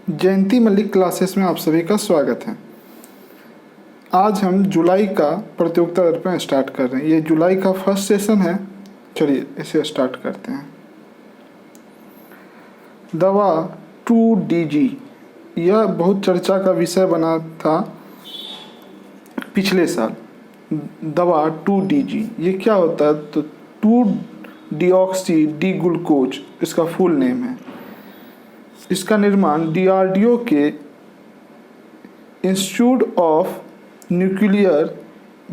जयंती Malik classes में आप सभी का स्वागत है। आज हम जुलाई का प्रतियोगिता दर्पण स्टार्ट कर रहे हैं। ये जुलाई का फर्स्ट सेशन है। चलिए इसे स्टार्ट करते हैं। दवा 2DG यह बहुत चर्चा का विषय बना था पिछले साल। दवा 2DG ये क्या होता है? तो 2-डीऑक्सी डी ग्लूकोज इसका फुल नेम है। इसका निर्माण DRDO के institute of nuclear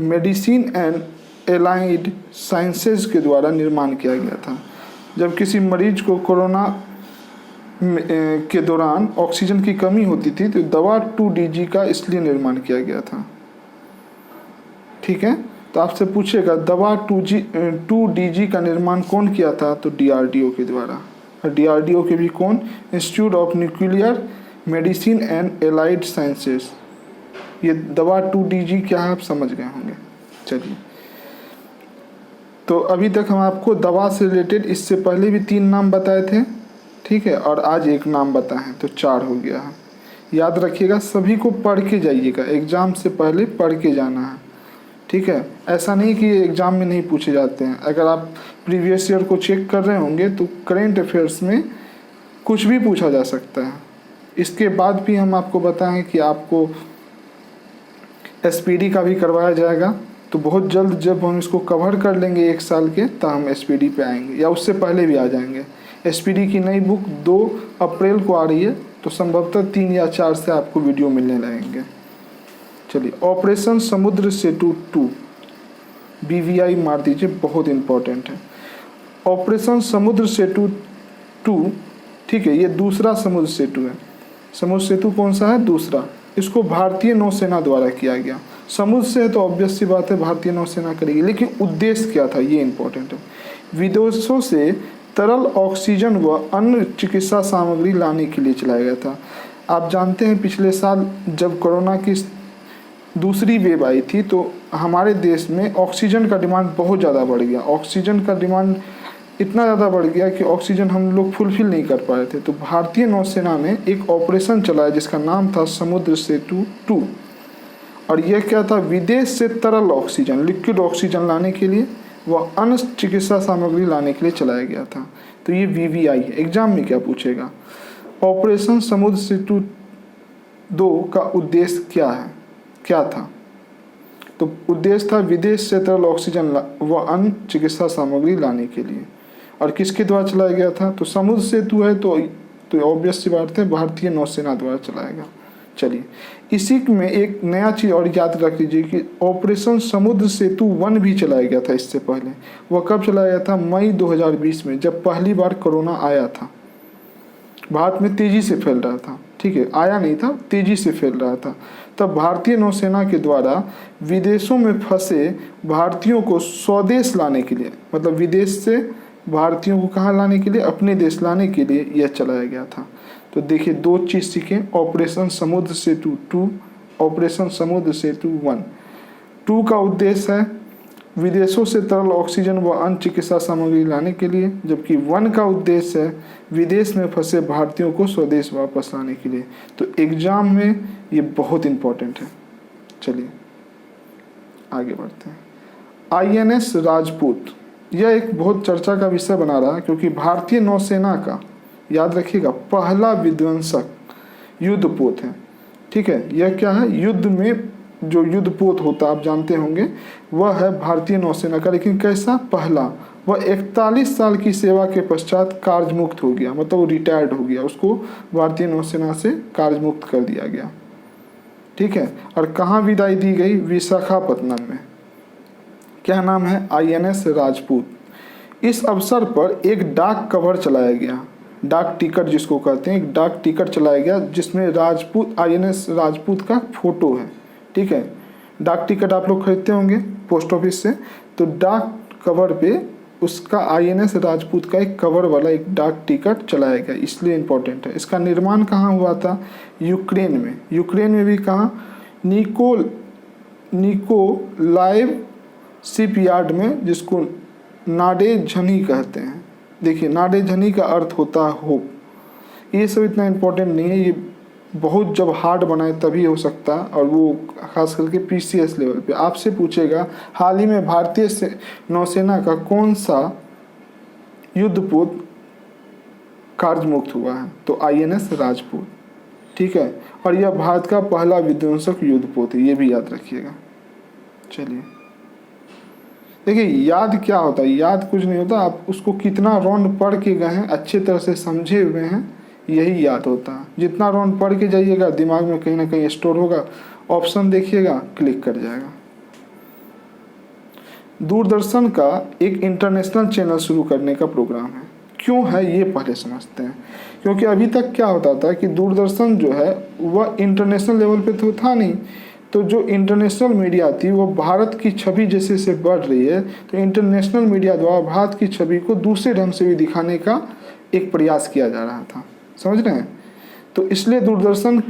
medicine and allied sciences के द्वारा निर्माण किया गया था। जब किसी मरीज को कोरोना के दौरान ऑक्सीजन की कमी होती थी तो दवा 2DG का इसलिए निर्माण किया गया था। ठीक है, तो आपसे पूछेगा दवा 2DG का निर्माण कौन किया था? तो DRDO के द्वारा। DRDO के भी कौन? Institute of nuclear medicine and allied sciences. ये दवा 2DG क्या है आप समझ गए होंगे। चलिए, तो अभी तक हम आपको दवा से रिलेटेड इससे पहले भी 3 नाम बताए थे, ठीक है, और आज एक नाम बताएं तो 4 हो गया है। याद रखिएगा, सभी को पढ़ के जाइएगा, एग्ज़ाम से पहले पढ़ के जाना है, ठीक है। ऐसा नहीं कि एग्ज़ाम में नहीं पूछे जाते हैं। अगर आप प्रीवियस ईयर को चेक कर रहे होंगे तो करेंट अफेयर्स में कुछ भी पूछा जा सकता है। इसके बाद भी हम आपको बताएं कि आपको SPD का भी करवाया जाएगा। तो बहुत जल्द जब हम इसको कवर कर लेंगे 1 साल के, तो हम SPD पे आएंगे या उससे पहले भी आ जाएंगे। SPD की नई बुक 2 अप्रैल को आ रही है, तो संभवतः 3 या 4 से आपको वीडियो मिलने लगेंगे। चलिए, ऑपरेशन समुद्र सेतु 2 BVI मार दीजिए, बहुत इंपॉर्टेंट है। ऑपरेशन समुद्र सेतु 2, ठीक है, ये दूसरा समुद्र सेतु है। समुद्र सेतु कौन सा है? दूसरा। इसको भारतीय नौसेना द्वारा किया गया। समुद्र से है तो ऑब्वियस सी बात है भारतीय नौसेना करेगी, लेकिन उद्देश्य क्या था ये इंपॉर्टेंट है। विदेशों से तरल ऑक्सीजन व अन्य चिकित्सा सामग्री लाने के लिए चलाया गया था। आप जानते हैं पिछले साल जब कोरोना की दूसरी वेव आई थी तो हमारे देश में ऑक्सीजन का डिमांड बहुत ज़्यादा बढ़ गया। ऑक्सीजन का डिमांड इतना ज़्यादा बढ़ गया कि ऑक्सीजन हम लोग फुलफिल नहीं कर पा रहे थे। तो भारतीय नौसेना ने एक ऑपरेशन चलाया जिसका नाम था समुद्र सेतु 2। और यह क्या था? विदेश से तरल ऑक्सीजन, लिक्विड ऑक्सीजन लाने के लिए व अन्य चिकित्सा सामग्री लाने के लिए चलाया गया था। तो ये VVI है। एग्जाम में क्या पूछेगा? ऑपरेशन समुद्र सेतु 2 का उद्देश्य क्या था? तो उद्देश्य था विदेश से तरल ऑक्सीजन व अन्य चिकित्सा सामग्री लाने के लिए। और किसके द्वारा चलाया गया था? तो समुद्र सेतु है तो ऑब्वियस सी बात है भारतीय नौसेना द्वारा चलाया गया। चलिए, इसी में एक नया चीज़ और याद रख लीजिए कि ऑपरेशन समुद्र सेतु 1 भी चलाया गया था इससे पहले। वह कब चलाया गया था? मई 2020 में, जब पहली बार कोरोना आया था। भारत में तेज़ी से फैल रहा था, ठीक है, आया नहीं था, तेज़ी से फैल रहा था। तब भारतीय नौसेना के द्वारा विदेशों में फंसे भारतीयों को स्वदेश लाने के लिए, मतलब विदेश से भारतीयों को कहाँ लाने के लिए? अपने देश लाने के लिए यह चलाया गया था। तो देखिए 2 चीज़ सीखें, ऑपरेशन समुद्र सेतु 2, ऑपरेशन समुद्र सेतु 1। 2 का उद्देश्य है विदेशों से तरल ऑक्सीजन व अन्य चिकित्सा सामग्री लाने के लिए, जबकि 1 का उद्देश्य है विदेश में फंसे भारतीयों को स्वदेश वापस लाने के लिए। तो एग्जाम में ये बहुत इंपॉर्टेंट है। चलिए आगे बढ़ते हैं। INS राजपूत, यह एक बहुत चर्चा का विषय बना रहा है क्योंकि भारतीय नौसेना का, याद रखिएगा, पहला विध्वंसक युद्धपोत है। ठीक है, यह क्या है? युद्ध में जो युद्धपोत होता आप जानते होंगे, वह है भारतीय नौसेना का। लेकिन कैसा? पहला। वह 41 साल की सेवा के पश्चात कार्यमुक्त हो गया, मतलब वो रिटायर्ड हो गया, उसको भारतीय नौसेना से कार्यमुक्त कर दिया गया। ठीक है, और कहाँ विदाई दी गई? विशाखापत्तनम में। क्या नाम है? INS राजपूत। इस अवसर पर एक डाक कवर चलाया गया, डाक टिकट जिसको कहते हैं, एक डाक टिकट चलाया गया जिसमें राजपूत, INS राजपूत का फोटो है। ठीक है, डाक टिकट आप लोग खरीदते होंगे पोस्ट ऑफिस से, तो डाक कवर पे उसका INS राजपूत का एक कवर वाला एक डाक टिकट चलाया गया, इसलिए इम्पोर्टेंट है। इसका निर्माण कहाँ हुआ था? यूक्रेन में। यूक्रेन में भी कहाँ? निकोलाइव शिपयार्ड में, जिसको नाडेझनी कहते हैं। देखिए, नाडेझनी का अर्थ होता है होप। ये सब इतना इम्पोर्टेंट नहीं है, ये बहुत जब हार्ड बनाए तभी हो सकता है, और वो खास करके PCS लेवल पे। आपसे पूछेगा हाल ही में भारतीय नौसेना का कौन सा युद्धपोत कार्य मुक्त हुआ है, तो INS राजपूत। ठीक है, और यह भारत का पहला विध्वंसक युद्धपोत है, ये भी याद रखिएगा। चलिए देखिए, याद क्या होता है, याद कुछ नहीं होता, आप उसको कितना राउंड पढ़ के गए हैं, अच्छे तरह से समझे हुए हैं, यही याद होता है। जितना राउंड पढ़ के जाइएगा दिमाग में कहीं ना कहीं स्टोर होगा, ऑप्शन देखिएगा क्लिक कर जाएगा। दूरदर्शन का एक इंटरनेशनल चैनल शुरू करने का प्रोग्राम है, क्यों है ये पहले समझते हैं। क्योंकि अभी तक क्या होता था कि दूरदर्शन जो है वह इंटरनेशनल लेवल पे तो था नहीं, तो जो इंटरनेशनल मीडिया थी वो भारत की छवि जैसे से बढ़ रही है, तो इंटरनेशनल मीडिया द्वारा भारत की छवि को दूसरे ढंग से भी दिखाने का एक प्रयास किया जा रहा था, समझ रहे हैं। तो इसलिए दूरदर्शन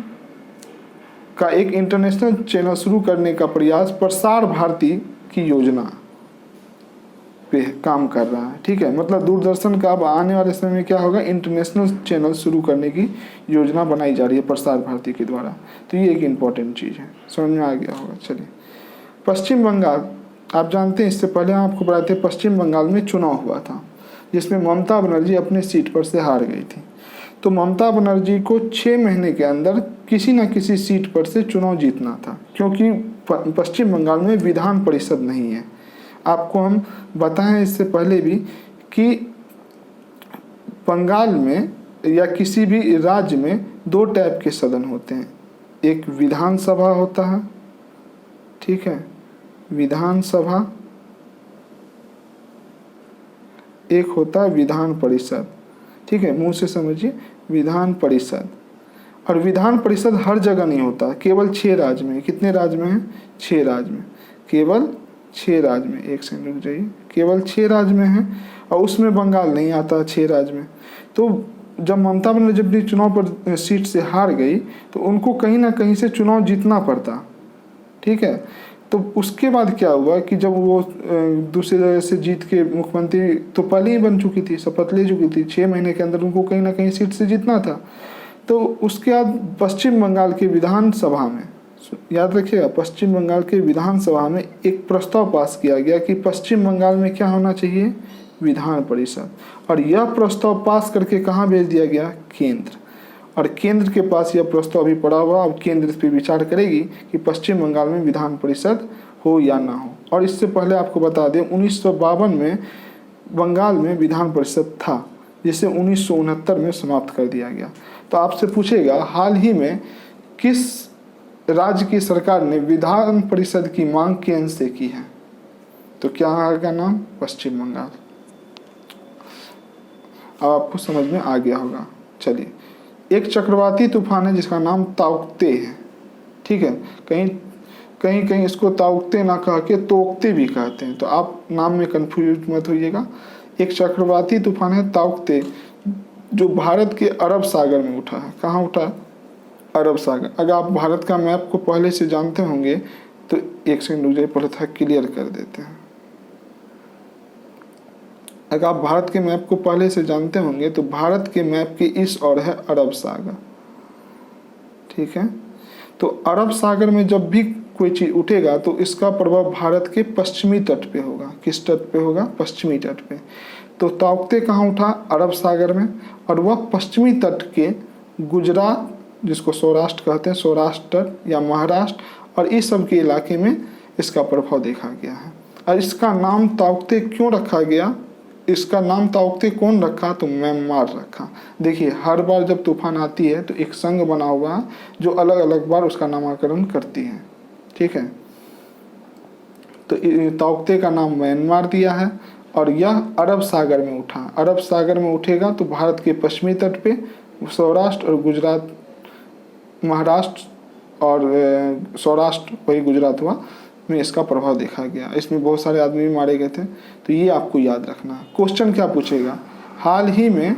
का एक इंटरनेशनल चैनल शुरू करने का प्रयास प्रसार भारती की योजना पे काम कर रहा है। ठीक है, मतलब दूरदर्शन का अब आने वाले समय में क्या होगा, इंटरनेशनल चैनल शुरू करने की योजना बनाई जा रही है प्रसार भारती के द्वारा। तो ये एक इम्पॉर्टेंट चीज़ है, समझ में आ गया होगा। चलिए, पश्चिम बंगाल, आप जानते हैं इससे पहले हम आपको बताते हैं, पश्चिम बंगाल में चुनाव हुआ था जिसमें ममता बनर्जी अपने सीट पर से हार गई थी। तो ममता बनर्जी को 6 महीने के अंदर किसी न किसी सीट पर से चुनाव जीतना था, क्योंकि पश्चिम बंगाल में विधान परिषद नहीं है। आपको हम बताएं इससे पहले भी कि बंगाल में या किसी भी राज्य में 2 टाइप के सदन होते हैं, एक विधानसभा होता है, ठीक है, विधानसभा, एक होता है विधान परिषद। ठीक है, मुंह से समझिए, विधान परिषद। और विधान परिषद हर जगह नहीं होता, केवल 6 राज्य में। कितने राज्य में है, 6 राज्य में, केवल 6 राज्य में। एक सेकंड रुक जाइए, केवल 6 राज्य में है, और उसमें बंगाल नहीं आता 6 राज्य में। तो जब ममता बनर्जी अपनी चुनाव पर सीट से हार गई तो उनको कहीं ना कहीं से चुनाव जीतना पड़ता। ठीक है, तो उसके बाद क्या हुआ कि जब वो दूसरी जगह से जीत के मुख्यमंत्री तो पहले ही बन चुकी थी, शपथ ले चुकी थी, 6 महीने के अंदर उनको कहीं ना कहीं सीट से जीतना था। तो उसके बाद पश्चिम बंगाल के विधानसभा में, याद रखिएगा, पश्चिम बंगाल के विधानसभा में एक प्रस्ताव पास किया गया कि पश्चिम बंगाल में क्या होना चाहिए, विधान परिषद। और यह प्रस्ताव पास करके कहाँ भेज दिया गया, केंद्र। और केंद्र के पास यह प्रस्ताव अभी पड़ा हुआ, अब केंद्र इस पर विचार करेगी कि पश्चिम बंगाल में विधान परिषद हो या ना हो। और इससे पहले आपको बता दें 1952 में बंगाल में विधान परिषद था, जिसे 1969 में समाप्त कर दिया गया। तो आपसे पूछेगा हाल ही में किस राज्य की सरकार ने विधान परिषद की मांग केंद्र से की है, तो क्या आएगा नाम, पश्चिम बंगाल। अब आपको समझ में आ गया होगा। चलिए, एक चक्रवाती तूफान है जिसका नाम ताउक्ते है। ठीक है, कहीं कहीं कहीं इसको ताउक्ते ना कह के तोकते भी कहते हैं, तो आप नाम में कंफ्यूज मत होइएगा। एक चक्रवाती तूफान है ताउक्ते, जो भारत के अरब सागर में उठा है। कहाँ उठा है, अरब सागर। अगर आप भारत का मैप को पहले से जानते होंगे तो एक सेकंड रुक जाइए, पहले था क्लियर कर देते हैं। अगर आप भारत के मैप को पहले से जानते होंगे तो भारत के मैप के इस ओर है अरब सागर। ठीक है, तो अरब सागर में जब भी कोई चीज उठेगा तो इसका प्रभाव भारत के पश्चिमी तट पे होगा। किस तट पे होगा, पश्चिमी तट पे। तो ताउक्ते कहाँ उठा, अरब सागर में, और वह पश्चिमी तट के गुजरात, जिसको सौराष्ट्र कहते हैं, सौराष्ट्र तट या महाराष्ट्र, और इस सब के इलाके में इसका प्रभाव देखा गया है। और इसका नाम ताउक्ते क्यों रखा गया, इसका नाम ताउक्ते कौन रखा, तो म्यांमार रखा। देखिए, हर बार जब तूफान आती है तो एक संघ बना हुआ है जो अलग अलग बार उसका नामकरण करती है। ठीक है, तो ताउक्ते का नाम म्यांमार दिया है, और यह अरब सागर में उठा। अरब सागर में उठेगा तो भारत के पश्चिमी तट पे सौराष्ट्र और गुजरात, महाराष्ट्र और सौराष्ट्र, वही गुजरात हुआ, में इसका प्रभाव देखा गया। इसमें बहुत सारे आदमी भी मारे गए थे, तो ये आपको याद रखना है। क्वेश्चन क्या पूछेगा, हाल ही में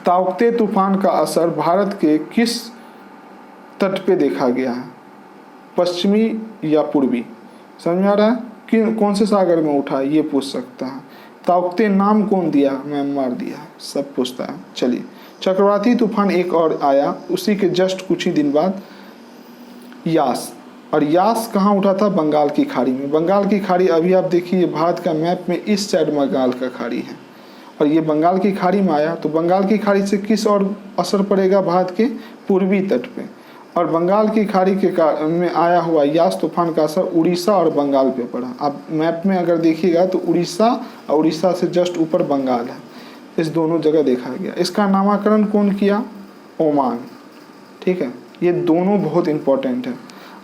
ताउक्ते तूफान का असर भारत के किस तट पे देखा गया है, पश्चिमी या पूर्वी। समझ में आ रहा है कि कौन से सागर में उठा, ये पूछ सकता है। ताउक्ते नाम कौन दिया, म्यांमार दिया, सब पूछता है। चलिए चक्रवाती तूफान एक और आया उसी के जस्ट कुछ ही दिन बाद, यास। और यास कहाँ उठा था? बंगाल की खाड़ी में। बंगाल की खाड़ी अभी आप देखिए भारत का मैप में इस साइड बंगाल का खाड़ी है और ये बंगाल की खाड़ी में आया, तो बंगाल की खाड़ी से किस और असर पड़ेगा? भारत के पूर्वी तट पे। और बंगाल की खाड़ी के में आया हुआ यास तूफान का असर उड़ीसा और बंगाल पे पड़ा। आप मैप में अगर देखिएगा तो उड़ीसा और उड़ीसा से जस्ट ऊपर बंगाल है, इस दोनों जगह देखा गया। इसका नामकरण कौन किया? ओमान। ठीक है, ये दोनों बहुत इंपॉर्टेंट है।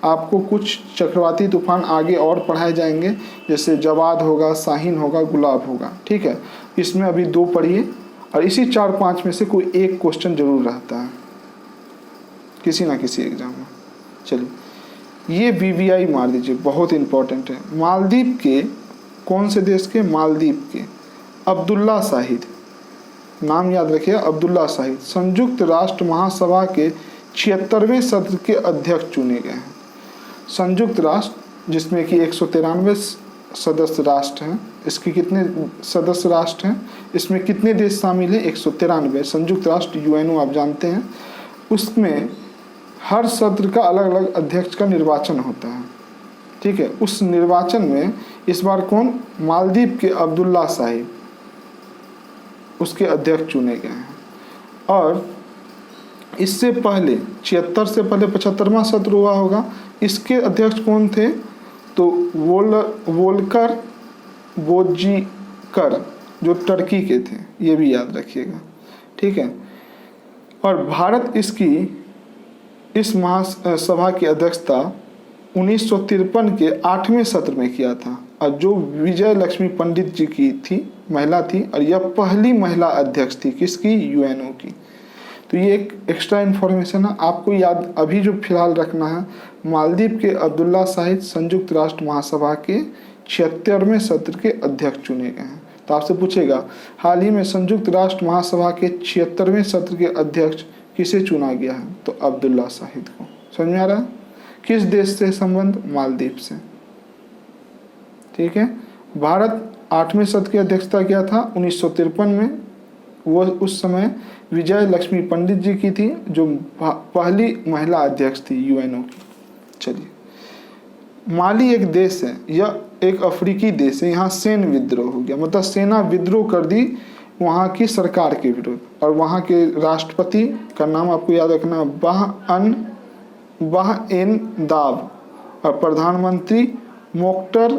आपको कुछ चक्रवाती तूफान आगे और पढ़ाए जाएंगे, जैसे जवाद होगा, शाहीन होगा, गुलाब होगा। ठीक है, इसमें अभी 2 पढ़िए और इसी 4-5 में से कोई एक क्वेश्चन जरूर रहता है किसी ना किसी एग्जाम में। चलिए, ये वीवीआई मार दीजिए, बहुत इंपॉर्टेंट है। मालदीव के कौन से देश के? मालदीव के अब्दुल्ला शाहिद, नाम याद रखिए, अब्दुल्ला शाहिद संयुक्त राष्ट्र महासभा के 76वें सत्र के अध्यक्ष चुने गए हैं। संयुक्त राष्ट्र जिसमें कि 193 सदस्य राष्ट्र हैं, इसके कितने सदस्य राष्ट्र हैं? इसमें कितने देश शामिल हैं? 193। संयुक्त राष्ट्र यूएनओ आप जानते हैं, उसमें हर सत्र का अलग अलग अध्यक्ष का निर्वाचन होता है। ठीक है, उस निर्वाचन में इस बार कौन? मालदीव के अब्दुल्ला शाहिद उसके अध्यक्ष चुने गए हैं। और इससे पहले 76 से पहले 75वां सत्र हुआ होगा, इसके अध्यक्ष कौन थे? तो वोल्कर बोजीकर जो टर्की के थे, ये भी याद रखिएगा। ठीक है, और भारत इस महासभा की अध्यक्षता 1953 के 8वें सत्र में किया था और जो विजय लक्ष्मी पंडित जी की थी, महिला थी, और यह पहली महिला अध्यक्ष थी किसकी? यूएनओ की। तो ये एक एक्स्ट्रा इन्फॉर्मेशन है, आपको याद अभी जो फिलहाल रखना है, मालदीव के अब्दुल्ला शाहिद संयुक्त राष्ट्र महासभा के 76वें सत्र के अध्यक्ष चुने गए हैं। तो आपसे पूछेगा हाल ही में संयुक्त राष्ट्र महासभा के 76वें सत्र के अध्यक्ष किसे चुना गया है? तो अब्दुल्ला शाहिद को। समझ में आ रहा है? किस देश से संबंध? मालदीव से। ठीक है, भारत 8वें सत्र की अध्यक्षता किया था 1953 में, वो उस समय विजय लक्ष्मी पंडित जी की थी जो पहली महिला अध्यक्ष थी यूएनओ की। चलिए, माली एक देश है, यह एक अफ्रीकी देश है, यहाँ सैन्य विद्रोह हो गया, मतलब सेना विद्रोह कर दी वहाँ की सरकार के विरुद्ध, और वहाँ के राष्ट्रपति का नाम आपको याद रखना, बाह एन दाब, और प्रधानमंत्री मोख्तर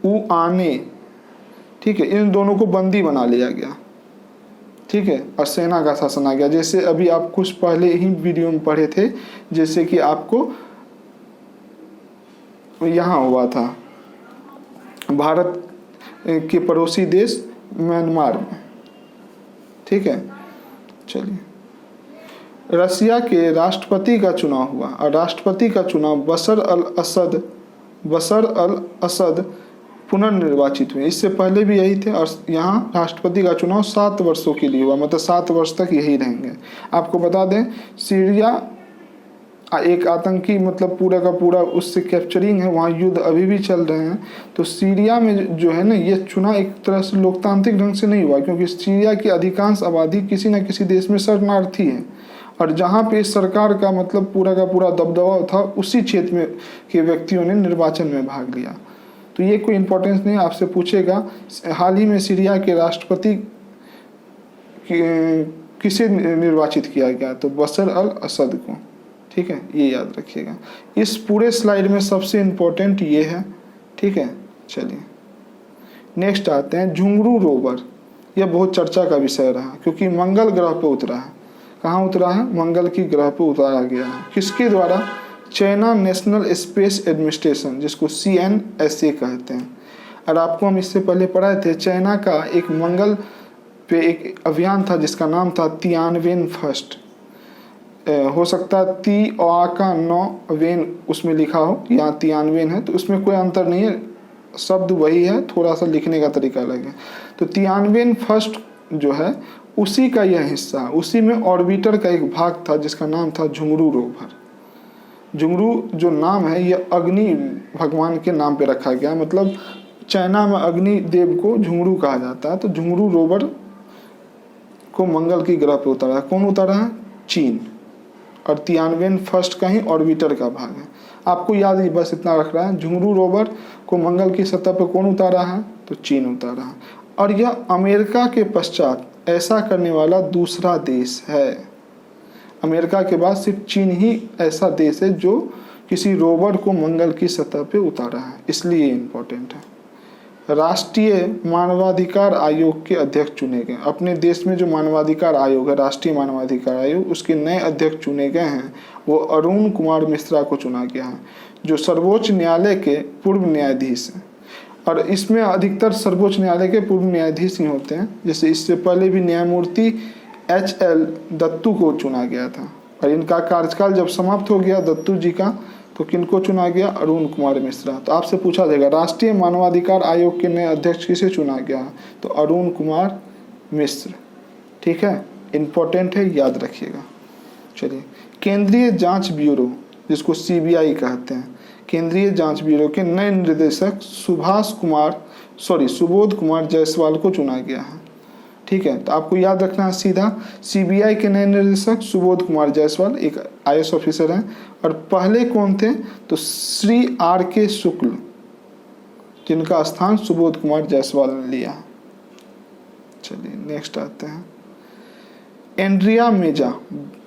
उआने। ठीक है, इन दोनों को बंदी बना लिया गया। ठीक है, और सेना का शासन आ गया, जैसे अभी आप कुछ पहले ही वीडियो में पढ़े थे, जैसे कि आपको यहाँ हुआ था भारत के पड़ोसी देश म्यांमार में। ठीक है, चलिए, रसिया के राष्ट्रपति का चुनाव हुआ और राष्ट्रपति का चुनाव बशर अल असद पुनर्निर्वाचित हुए। इससे पहले भी यही थे, और यहाँ राष्ट्रपति का चुनाव 7 वर्षों के लिए हुआ, मतलब 7 वर्ष तक यही रहेंगे। आपको बता दें, सीरिया एक आतंकी, मतलब पूरा का पूरा उससे कैप्चरिंग है, वहाँ युद्ध अभी भी चल रहे हैं। तो सीरिया में जो है ना, ये चुनाव एक तरह से लोकतांत्रिक ढंग से नहीं हुआ, क्योंकि सीरिया की अधिकांश आबादी किसी न किसी देश में शरणार्थी है, और जहाँ पे सरकार का मतलब पूरा का पूरा दबदबा था, उसी क्षेत्र में के व्यक्तियों ने निर्वाचन में भाग लिया। तो ये कोई इम्पोर्टेंस नहीं, आपसे पूछेगा हाल ही में सीरिया के राष्ट्रपति किसे निर्वाचित किया गया? तो बशर अल असद को। ठीक है, ये याद रखिएगा। इस पूरे स्लाइड में सबसे इम्पोर्टेंट ये है। ठीक है, चलिए नेक्स्ट आते हैं, झुंगरू रोवर। यह बहुत चर्चा का विषय रहा, क्योंकि मंगल ग्रह पर उतरा है। कहाँ उतरा है? मंगल की ग्रह पर उतारा गया है। किसके द्वारा? चाइना नेशनल स्पेस एडमिनिस्ट्रेशन, जिसको CNSA कहते हैं। और आपको हम इससे पहले पढ़ाए थे, चाइना का एक मंगल पे एक अभियान था जिसका नाम था तियानवेन फर्स्ट। हो सकता है ती और का 9 वेन उसमें लिखा हो, यहाँ तियानवेन है, तो उसमें कोई अंतर नहीं है, शब्द वही है, थोड़ा सा लिखने का तरीका अलग है। तो तियानवेन फर्स्ट जो है उसी का यह हिस्सा, उसी में ऑर्बिटर का एक भाग था जिसका नाम था झुंगरू रोवर। झुंगरू जो नाम है यह अग्नि भगवान के नाम पे रखा गया, मतलब चाइना में अग्नि देव को झुंगरू कहा जाता है। तो झुंगरू रोवर को मंगल की ग्रह पर उतारा है। कौन उतारा है? चीन। और तियानवेन फर्स्ट का ही ऑर्बिटर का भाग है। आपको याद ही बस इतना रख रहा है, झुंगरू रोवर को मंगल की सतह पर कौन उतारा है? तो चीन उतारा है। और यह अमेरिका के पश्चात ऐसा करने वाला दूसरा देश है। अमेरिका के बाद सिर्फ चीन ही ऐसा देश है जो किसी रोवर को मंगल की सतह पे उतारा है, इसलिए इम्पोर्टेंट है। राष्ट्रीय मानवाधिकार आयोग के अध्यक्ष चुने गए। अपने देश में जो मानवाधिकार आयोग है, राष्ट्रीय मानवाधिकार आयोग, उसके नए अध्यक्ष चुने गए हैं वो अरुण कुमार मिश्रा को चुना गया है, जो सर्वोच्च न्यायालय के पूर्व न्यायाधीश हैं। और इसमें अधिकतर सर्वोच्च न्यायालय के पूर्व न्यायाधीश ही होते हैं। जैसे इससे पहले भी न्यायमूर्ति HL दत्तू को चुना गया था, और इनका कार्यकाल जब समाप्त हो गया दत्तू जी का, तो किनको चुना गया? अरुण कुमार मिश्रा। तो आपसे पूछा जाएगा राष्ट्रीय मानवाधिकार आयोग के नए अध्यक्ष किसे चुना गया? तो अरुण कुमार मिश्र। ठीक है, इम्पोर्टेंट है, याद रखिएगा। चलिए, केंद्रीय जांच ब्यूरो जिसको CBI कहते हैं, केंद्रीय जांच ब्यूरो के नए निदेशक सुबोध कुमार जायसवाल को चुना गया है। ठीक है, तो आपको याद रखना है सीधा, CBI के नए निदेशक सुबोध कुमार जायसवाल एक IAS ऑफिसर हैं। और पहले कौन थे? तो श्री RK शुक्ल, जिनका स्थान सुबोध कुमार जायसवाल ने लिया। चलिए नेक्स्ट आते हैं, एंड्रिया मेजा,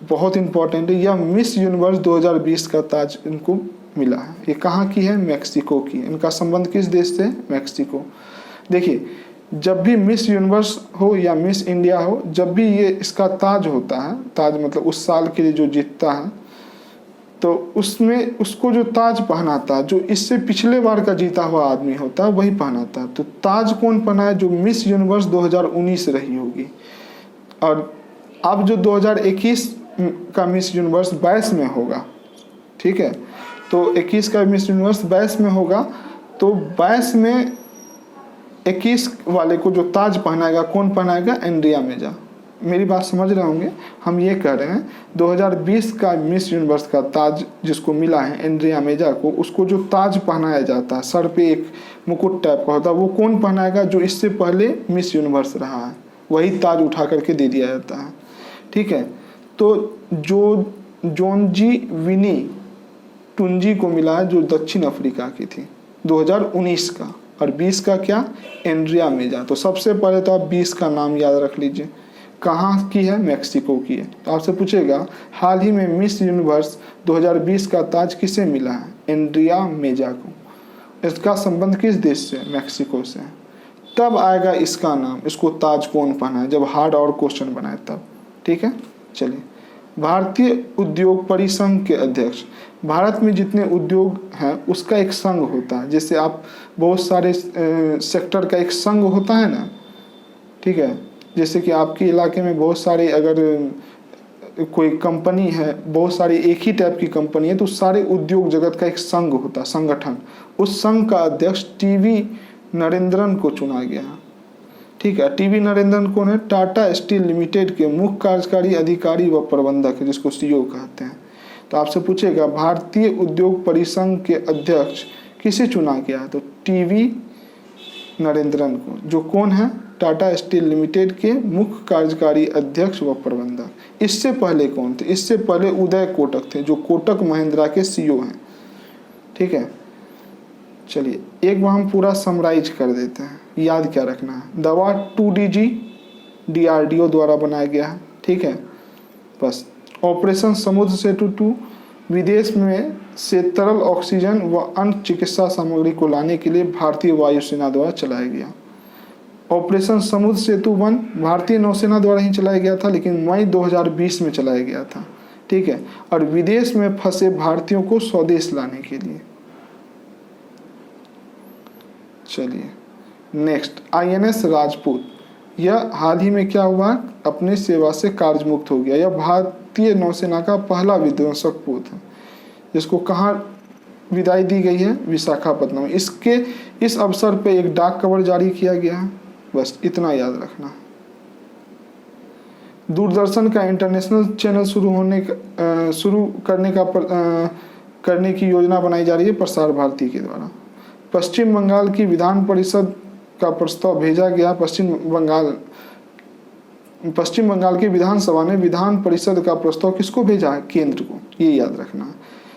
बहुत इंपॉर्टेंट है। यह मिस यूनिवर्स 2020 का ताज इनको मिला है। ये कहाँ की है? मैक्सिको की। इनका संबंध किस देश से? मैक्सिको। देखिए, जब भी मिस यूनिवर्स हो या मिस इंडिया हो, जब भी ये इसका ताज होता है, ताज मतलब उस साल के लिए जो जीतता है, तो उसमें उसको जो ताज पहनाता है, जो इससे पिछले बार का जीता हुआ आदमी होता है वही पहनाता है। तो ताज कौन पहनाए? जो मिस यूनिवर्स 2019 रही होगी। और अब जो 2021 का मिस यूनिवर्स 22 में होगा, ठीक है, तो 21 का मिस यूनिवर्स 22 में होगा, तो 22 में 21 वाले को जो ताज पहनाएगा, कौन पहनाएगा? एंड्रिया मेजा। मेरी बात समझ रहे होंगे। हम ये कह रहे हैं 2020 का मिस यूनिवर्स का ताज जिसको मिला है एंड्रिया मेजा को, उसको जो ताज पहनाया जाता है, सर पे एक मुकुट टाइप का होता है, वो कौन पहनाएगा? जो इससे पहले मिस यूनिवर्स रहा है, वही ताज उठा करके दे दिया जाता है। ठीक है, तो जो जोनजी विनी टुंजी को मिला है, जो दक्षिण अफ्रीका की थी, 2019 का। और 20 का क्या? एंड्रिया मेजा। तो सबसे पहले तो आप 20 का नाम याद रख लीजिए, कहाँ की है? मैक्सिको की है। तो आपसे पूछेगा हाल ही में मिस यूनिवर्स 2020 का ताज किसे मिला है? एंड्रिया मेजा को। इसका संबंध किस देश से? मैक्सिको से। तब आएगा इसका नाम, इसको ताज कौन पहना है, जब हार्ड और क्वेश्चन बनाए तब। ठीक है, चलिए, भारतीय उद्योग परिसंघ के अध्यक्ष। भारत में जितने उद्योग हैं उसका एक संघ होता है। जैसे आप बहुत सारे सेक्टर का एक संघ होता है ना, ठीक है, जैसे कि आपके इलाके में बहुत सारे, अगर कोई कंपनी है, बहुत सारी एक ही टाइप की कंपनी है, तो सारे उद्योग जगत का एक संघ होता है, संगठन। उस संघ का अध्यक्ष TV नरेंद्रन को चुना गया। ठीक है, TV नरेंद्रन कौन है? टाटा स्टील लिमिटेड के मुख्य कार्यकारी अधिकारी व प्रबंधक है, जिसको CEO कहते हैं। तो आपसे पूछेगा भारतीय उद्योग परिसंघ के अध्यक्ष किसे चुना गया? तो TV नरेंद्रन को, जो कौन है? टाटा स्टील लिमिटेड के मुख्य कार्यकारी अध्यक्ष व प्रबंधक। इससे पहले कौन थे? इससे पहले उदय कोटक थे, जो कोटक महिंद्रा के CEO हैं। ठीक है, चलिए एक बार हम पूरा समराइज कर देते हैं, याद क्या रखना है। दवा 2DG DRDO द्वारा बनाया गया है। ठीक है, बस। ऑपरेशन समुद्र सेतु 2 विदेश में से तरल ऑक्सीजन व अन्य चिकित्सा सामग्री को लाने के लिए भारतीय वायुसेना द्वारा चलाया गया। ऑपरेशन समुद्र सेतु 1 भारतीय नौसेना द्वारा ही चलाया गया था, लेकिन मई 2020 में चलाया गया था। ठीक है, और विदेश में फंसे भारतीयों को स्वदेश लाने के लिए। चलिए नेक्स्ट, INS राजपूत। यह हाल ही में क्या हुआ? अपने सेवा से कार्यमुक्त हो गया। यह भारतीय नौसेना का पहला विध्वंसक पोत है, जिसको कहाँ विदाई दी गई है? विशाखापट्टनम। इस अवसर पे एक डाक कवर जारी किया गया है। बस इतना याद रखना। दूरदर्शन का इंटरनेशनल चैनल शुरू करने की योजना बनाई जा रही है प्रसार भारती के द्वारा। पश्चिम बंगाल की विधान परिषद का प्रस्ताव भेजा गया। पश्चिम बंगाल पश्चिम बंगाल की विधानसभा ने विधान परिषद का प्रस्ताव किसको भेजा है? केंद्र को, ये याद रखना है।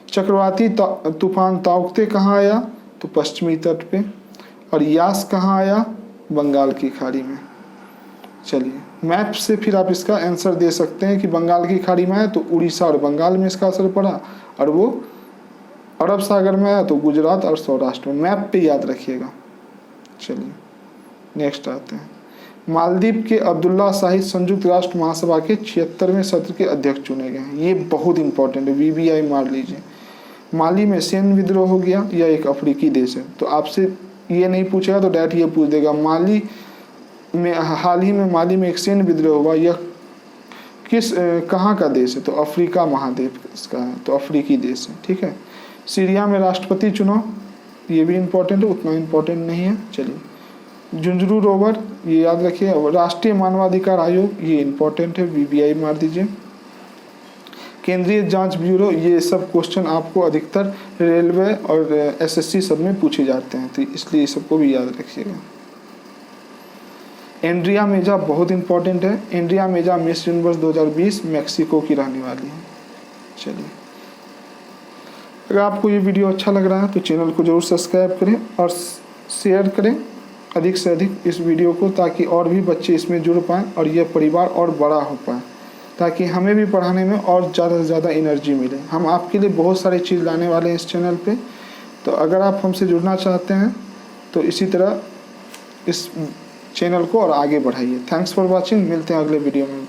चक्रवाती तूफान ताउक्ते कहाँ आया? तो पश्चिमी तट पे। और यास कहाँ आया? बंगाल की खाड़ी में। चलिए, मैप से फिर आप इसका आंसर दे सकते हैं कि बंगाल की खाड़ी में आया तो उड़ीसा और बंगाल में इसका असर पड़ा, और वो अरब सागर में आया तो गुजरात और सौराष्ट्र में। मैप पे याद रखिएगा। चलिए नेक्स्ट आते हैं। मालदीव के अब्दुल्ला शाहिद संयुक्त राष्ट्र महासभा के 76वें सत्र के अध्यक्ष चुने गए हैं। ये बहुत इंपॉर्टेंट है, वीवीआई मार लीजिए। माली में सैन्य विद्रोह हो गया, यह एक अफ्रीकी देश है। तो आपसे ये नहीं पूछेगा तो डायरेक्ट ये पूछ देगा, माली में हाल ही में माली में एक सैन्य विद्रोह हुआ, यह कहाँ का देश है? तो अफ्रीका महाद्वीप इसका है, तो अफ्रीकी देश है। ठीक है। सीरिया में राष्ट्रपति चुनाव, ये भी इम्पोर्टेंट है, उतना इम्पोर्टेंट नहीं है। चलिए, झुंझुनू रोवर, ये याद रखिए। राष्ट्रीय मानवाधिकार आयोग, ये इम्पोर्टेंट है, वीवीआई मार दीजिए। केंद्रीय जांच ब्यूरो, ये सब क्वेश्चन आपको अधिकतर रेलवे और एसएससी सब में पूछे जाते हैं, तो इसलिए सबको भी याद रखिएगा। एंड्रिया मेजा बहुत इंपॉर्टेंट है। एंड्रिया मेजा मिस यूनिवर्स 2020 मैक्सिको की रहने वाली है। चलिए, अगर आपको ये वीडियो अच्छा लग रहा है तो चैनल को जरूर सब्सक्राइब करें और शेयर करें अधिक से अधिक इस वीडियो को, ताकि और भी बच्चे इसमें जुड़ पाएँ और यह परिवार और बड़ा हो पाए, ताकि हमें भी पढ़ाने में और ज़्यादा से ज़्यादा एनर्जी मिले। हम आपके लिए बहुत सारी चीज़ लाने वाले हैं इस चैनल पे, तो अगर आप हमसे जुड़ना चाहते हैं तो इसी तरह इस चैनल को और आगे बढ़ाइए। थैंक्स फॉर वॉचिंग, मिलते हैं अगले वीडियो में।